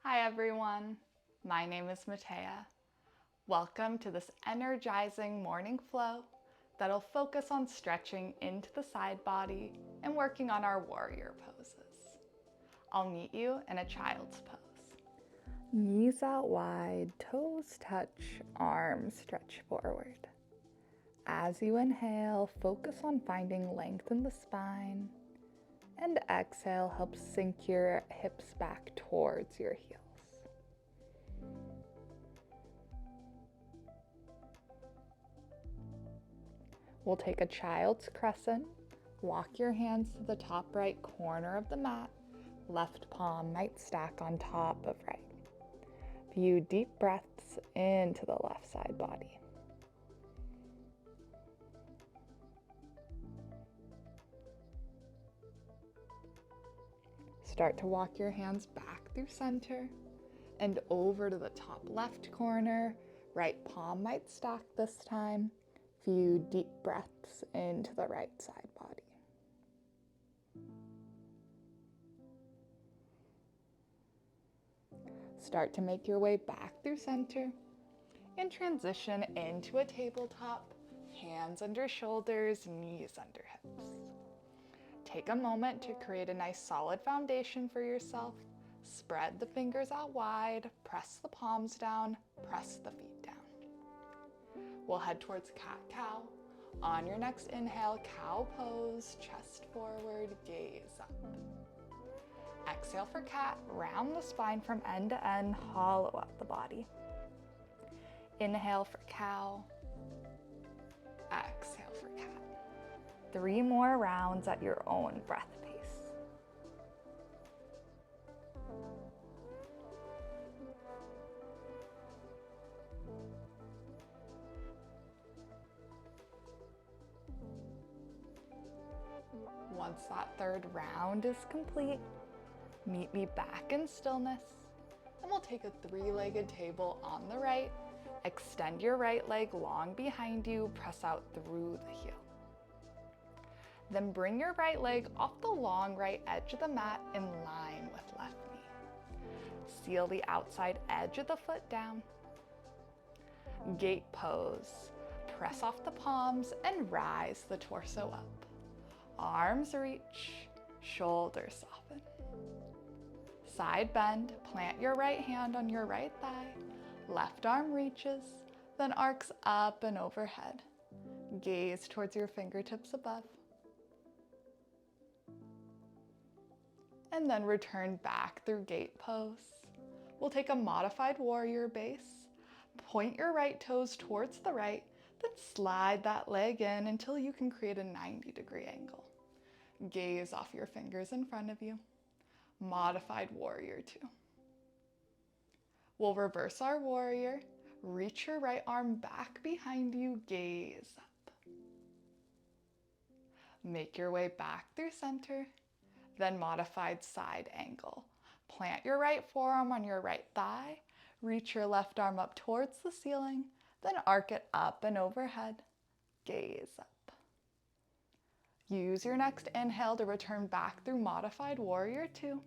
Hi everyone, my name is Matea. Welcome to this energizing morning flow that'll focus on stretching into the side body and working on our warrior poses. I'll meet you in a child's pose. Knees out wide, toes touch, arms stretch forward. As you inhale, focus on finding length in the spine, and exhale, help sink your hips back towards your heels. We'll take a child's crescent, walk your hands to the top right corner of the mat, left palm might stack on top of right. Few deep breaths into the left side body. Start to walk your hands back through center and over to the top left corner. Right palm might stack this time. Few deep breaths into the right side body. Start to make your way back through center and transition into a tabletop, hands under shoulders, knees under hips. Take a moment to create a nice solid foundation for yourself. Spread the fingers out wide, press the palms down, press the feet down. We'll head towards cat-cow. On your next inhale, cow pose, chest forward, gaze up. Exhale for cat, round the spine from end to end, hollow out the body. Inhale for cow, exhale for cat. 3 more rounds at your own breath pace. Once that third round is complete, meet me back in stillness, and we'll take a 3-legged table on the right. Extend your right leg long behind you, press out through the heel. Then bring your right leg off the long right edge of the mat in line with left knee. Seal the outside edge of the foot down. Gate pose. Press off the palms and rise the torso up. Arms reach, shoulders soften. Side bend, plant your right hand on your right thigh. Left arm reaches, then arcs up and overhead. Gaze towards your fingertips above. And then return back through gate pose. We'll take a modified warrior base. Point your right toes towards the right, then slide that leg in until you can create a 90-degree angle. Gaze off your fingers in front of you. Modified warrior 2. We'll reverse our warrior. Reach your right arm back behind you, gaze up. Make your way back through center, then modified side angle. Plant your right forearm on your right thigh, reach your left arm up towards the ceiling, then arc it up and overhead, gaze up. Use your next inhale to return back through modified warrior 2.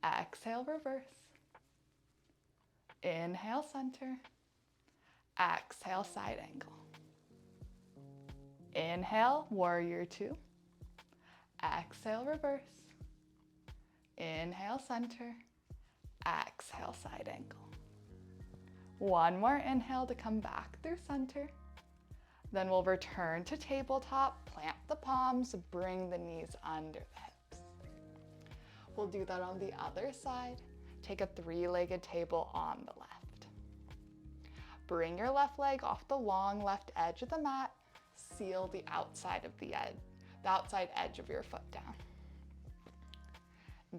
Exhale, reverse. Inhale, center. Exhale, side angle. Inhale, warrior 2. Exhale, reverse. Inhale, center. Exhale, side angle. One more inhale to come back through center. Then we'll return to tabletop, plant the palms, bring the knees under the hips. We'll do that on the other side. Take a 3-legged table on the left. Bring your left leg off the long left edge of the mat. Seal the outside edge of your foot down.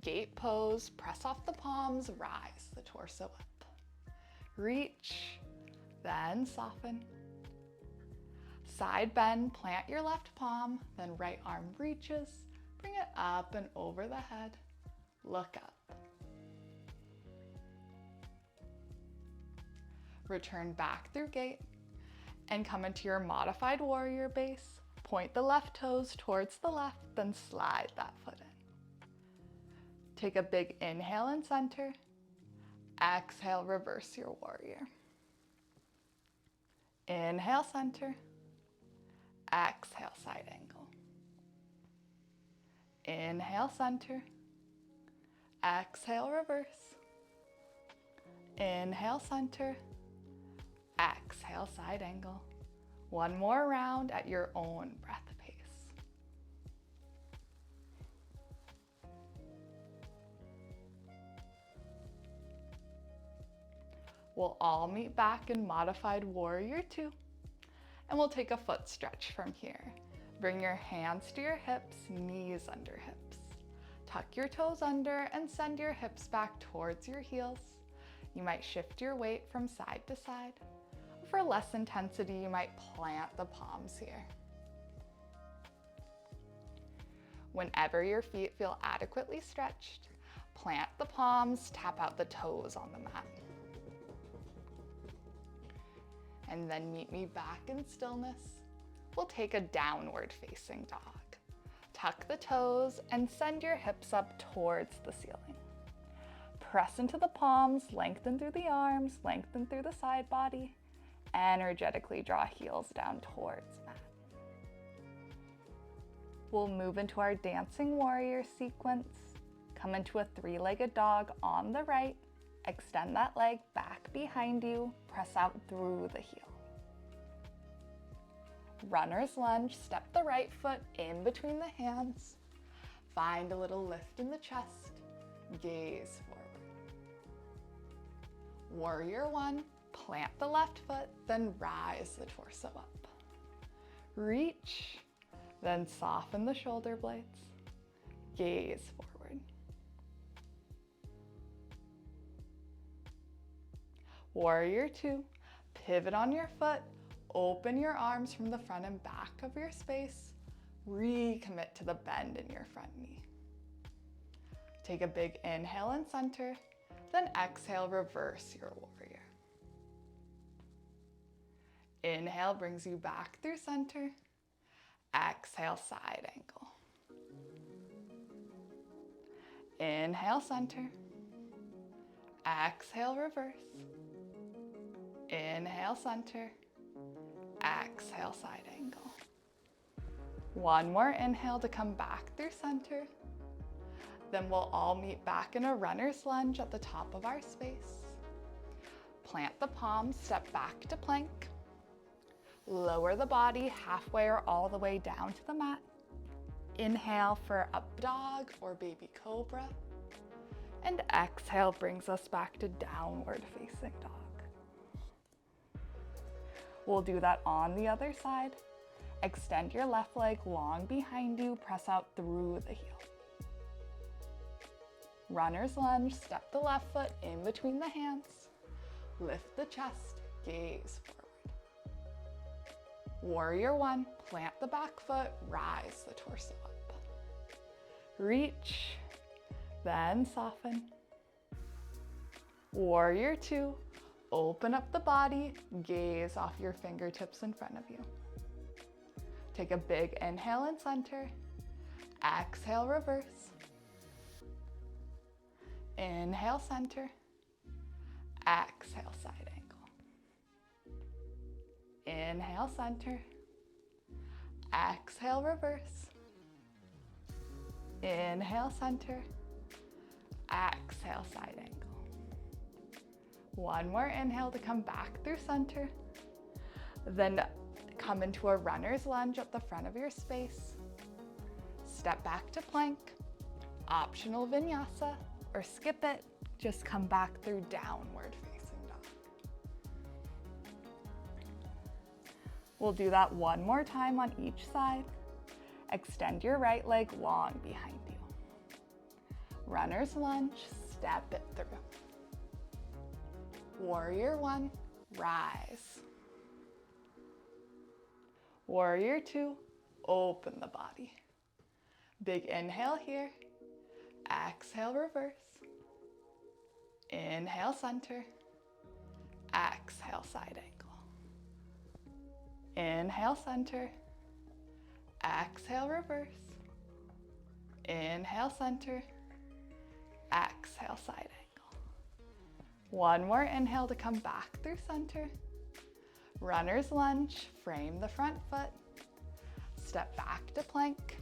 Gate pose, press off the palms, rise the torso up. Reach, then soften. Side bend, plant your left palm, then right arm reaches, bring it up and over the head. Look up. Return back through gate and come into your modified warrior base. Point the left toes towards the left, then slide that foot in. Take a big inhale and center. Exhale, reverse your warrior. Inhale, center. Exhale, side angle. Inhale, center. Exhale, reverse. Inhale, center. Exhale, side angle. One more round at your own breath pace. We'll all meet back in modified warrior 2, and we'll take a foot stretch from here. Bring your hands to your hips, knees under hips. Tuck your toes under and send your hips back towards your heels. You might shift your weight from side to side. For less intensity, you might plant the palms here. Whenever your feet feel adequately stretched, plant the palms, tap out the toes on the mat. And then meet me back in stillness. We'll take a downward facing dog. Tuck the toes and send your hips up towards the ceiling. Press into the palms, lengthen through the arms, lengthen through the side body. Energetically draw heels down towards mat. We'll move into our dancing warrior sequence. Come into a three-legged dog on the right. Extend that leg back behind you. Press out through the heel. Runner's lunge, step the right foot in between the hands. Find a little lift in the chest. Gaze forward. Warrior 1, plant the left foot, then rise the torso up. Reach, then soften the shoulder blades. Gaze forward. Warrior 2, pivot on your foot, open your arms from the front and back of your space. Recommit to the bend in your front knee. Take a big inhale and center, then exhale, reverse your warrior. Inhale brings you back through center. Exhale, side angle. Inhale, center. Exhale, reverse. Inhale, center. Exhale, side angle. One more inhale to come back through center. Then we'll all meet back in a runner's lunge at the top of our space. Plant the palms, step back to plank. Lower the body halfway or all the way down to the mat. Inhale for up dog or baby cobra. And exhale brings us back to downward facing dog. We'll do that on the other side. Extend your left leg long behind you, press out through the heel. Runner's lunge, step the left foot in between the hands. Lift the chest, gaze forward. Warrior 1, plant the back foot, rise the torso up. Reach, then soften. Warrior 2, open up the body, gaze off your fingertips in front of you. Take a big inhale and center. Exhale, reverse. Inhale, center. Exhale, side angle. Inhale, center. Exhale, reverse. Inhale, center. Exhale, side angle. One more inhale to come back through center. Then come into a runner's lunge at the front of your space. Step back to plank. Optional vinyasa, or skip it. Just come back through downward facing dog. We'll do that one more time on each side. Extend your right leg long behind you. Runner's lunge, step it through. Warrior 1, rise. Warrior 2, open the body. Big inhale here. Exhale, reverse. Inhale, center. Exhale, side angle. Inhale, center. Exhale, reverse. Inhale, center. exhale, side angle. One more inhale to come back through center. Runner's lunge, frame the front foot. Step back to plank.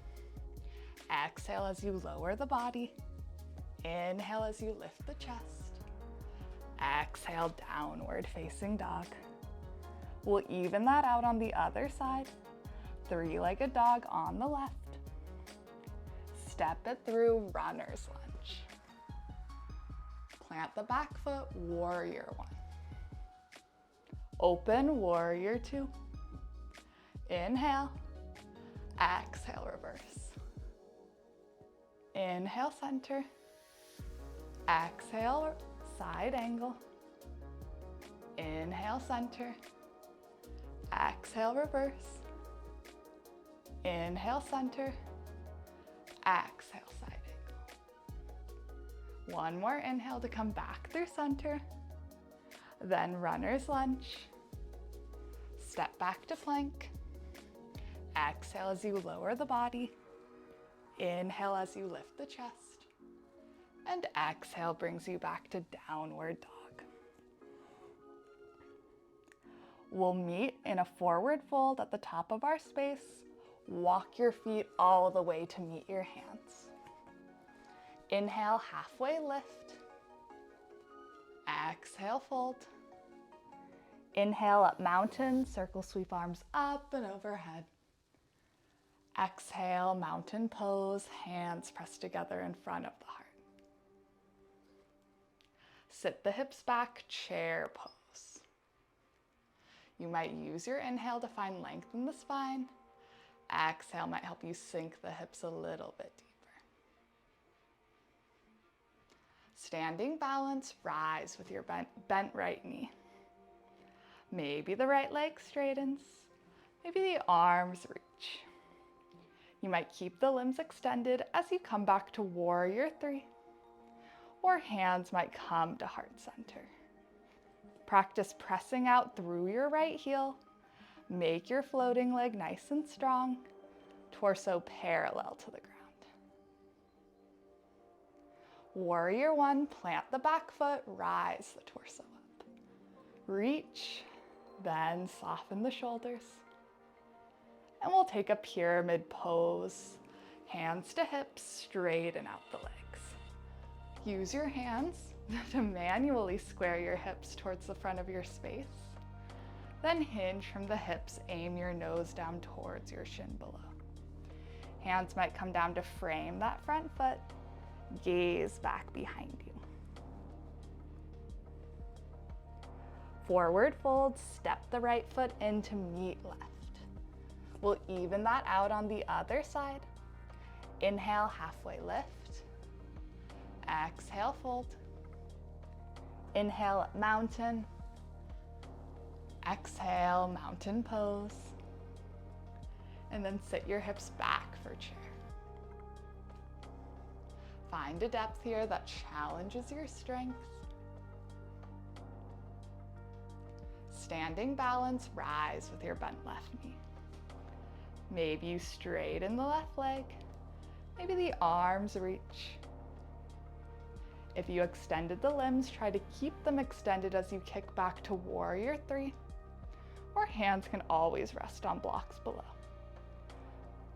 Exhale as you lower the body. Inhale as you lift the chest. Exhale, downward facing dog. We'll even that out on the other side. Three-legged dog on the left. Step it through, runner's lunge. Plant the back foot, warrior one. Open, warrior two. Inhale, exhale, reverse. Inhale, center. Exhale, side angle. Inhale, center. Exhale, reverse. Inhale, center. Exhale, side angle. One more inhale to come back through center. Then runner's lunge. Step back to plank. Exhale as you lower the body. Inhale as you lift the chest. And exhale brings you back to downward dog. We'll meet in a forward fold at the top of our space. Walk your feet all the way to meet your hands. Inhale, halfway lift. Exhale, fold. Inhale, up mountain, circle sweep arms up and overhead. Exhale, mountain pose, hands pressed together in front of the heart. Sit the hips back, chair pose. You might use your inhale to find length in the spine. Exhale might help you sink the hips a little bit deeper. Standing balance, rise with your bent right knee. Maybe the right leg straightens, maybe the arms reach. You might keep the limbs extended as you come back to warrior three, or hands might come to heart center. Practice pressing out through your right heel. Make your floating leg nice and strong, torso parallel to the ground. Warrior one, plant the back foot, rise the torso up. Reach, then soften the shoulders. And we'll take a pyramid pose. Hands to hips, straighten out the legs. Use your hands to manually square your hips towards the front of your space. Then hinge from the hips, aim your nose down towards your shin below. Hands might come down to frame that front foot. Gaze back behind you. Forward fold, step the right foot in to meet left. We'll even that out on the other side. Inhale, halfway lift. Exhale, fold. Inhale, mountain. Exhale, mountain pose. And then sit your hips back for chair. Find a depth here that challenges your strength. Standing balance, rise with your bent left knee. Maybe you straighten the left leg. Maybe the arms reach. If you extended the limbs, try to keep them extended as you kick back to warrior three, or hands can always rest on blocks below.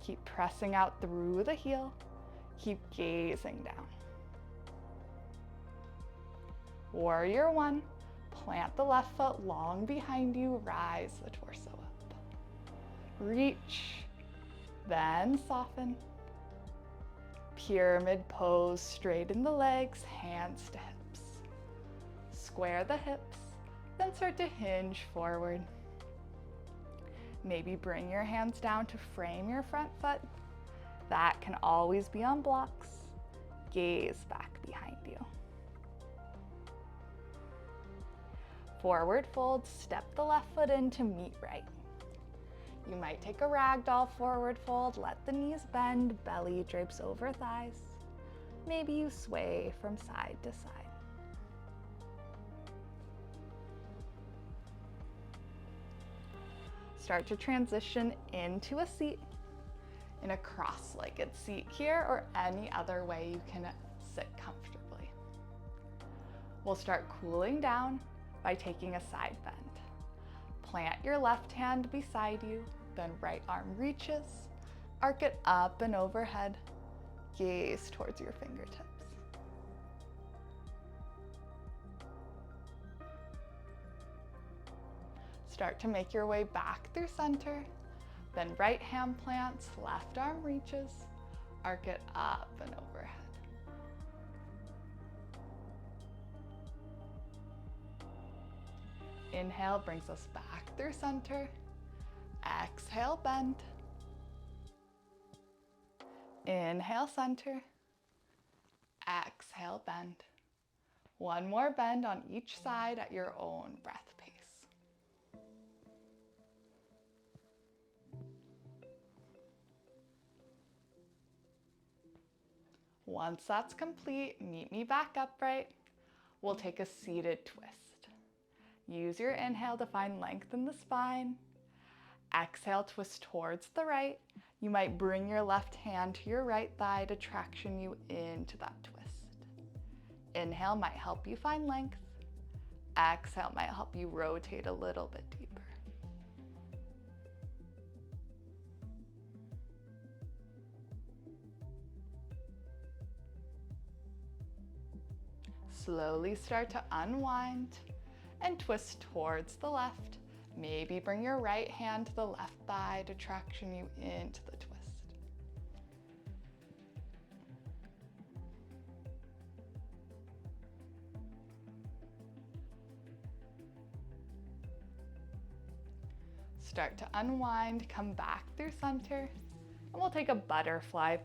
Keep pressing out through the heel. Keep gazing down. Warrior one, plant the left foot long behind you, rise the torso up. Reach, then soften. Pyramid pose, straighten the legs, hands to hips. Square the hips, then start to hinge forward. Maybe bring your hands down to frame your front foot. That can always be on blocks. Gaze back behind you. Forward fold, step the left foot in to meet right. You might take a ragdoll forward fold, let the knees bend, belly drapes over thighs. Maybe you sway from side to side. Start to transition into a seat, in a cross-legged seat here, or any other way you can sit comfortably. We'll start cooling down by taking a side bend. Plant your left hand beside you, then right arm reaches, arc it up and overhead, gaze towards your fingertips. Start to make your way back through center, then right hand plants, left arm reaches, arc it up and overhead. Inhale brings us back through center. Exhale, bend. Inhale, center. Exhale, bend. One more bend on each side at your own breath pace. Once that's complete, meet me back upright. We'll take a seated twist. Use your inhale to find length in the spine. Exhale, twist towards the right. You might bring your left hand to your right thigh to traction you into that twist. Inhale might help you find length. Exhale might help you rotate a little bit deeper. Slowly start to unwind and twist towards the left. Maybe bring your right hand to the left thigh to traction you into the twist. Start to unwind, come back through center, and we'll take a butterfly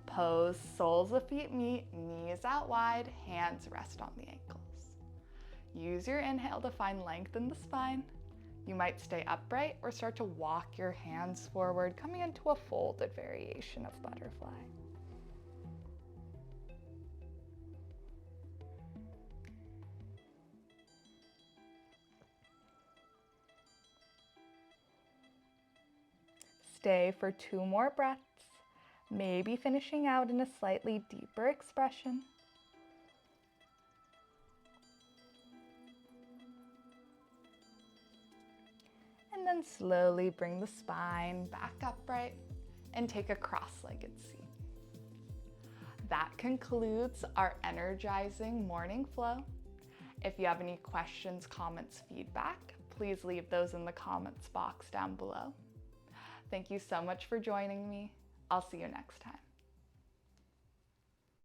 pose. Soles of feet meet, knees out wide, hands rest on the ankles. Use your inhale to find length in the spine. You might stay upright or start to walk your hands forward, coming into a folded variation of butterfly. Stay for 2 more breaths, maybe finishing out in a slightly deeper expression. And then slowly bring the spine back upright and take a cross-legged seat. That concludes our energizing morning flow. If you have any questions, comments, feedback, please leave those in the comments box down below. Thank you so much for joining me. I'll see you next time.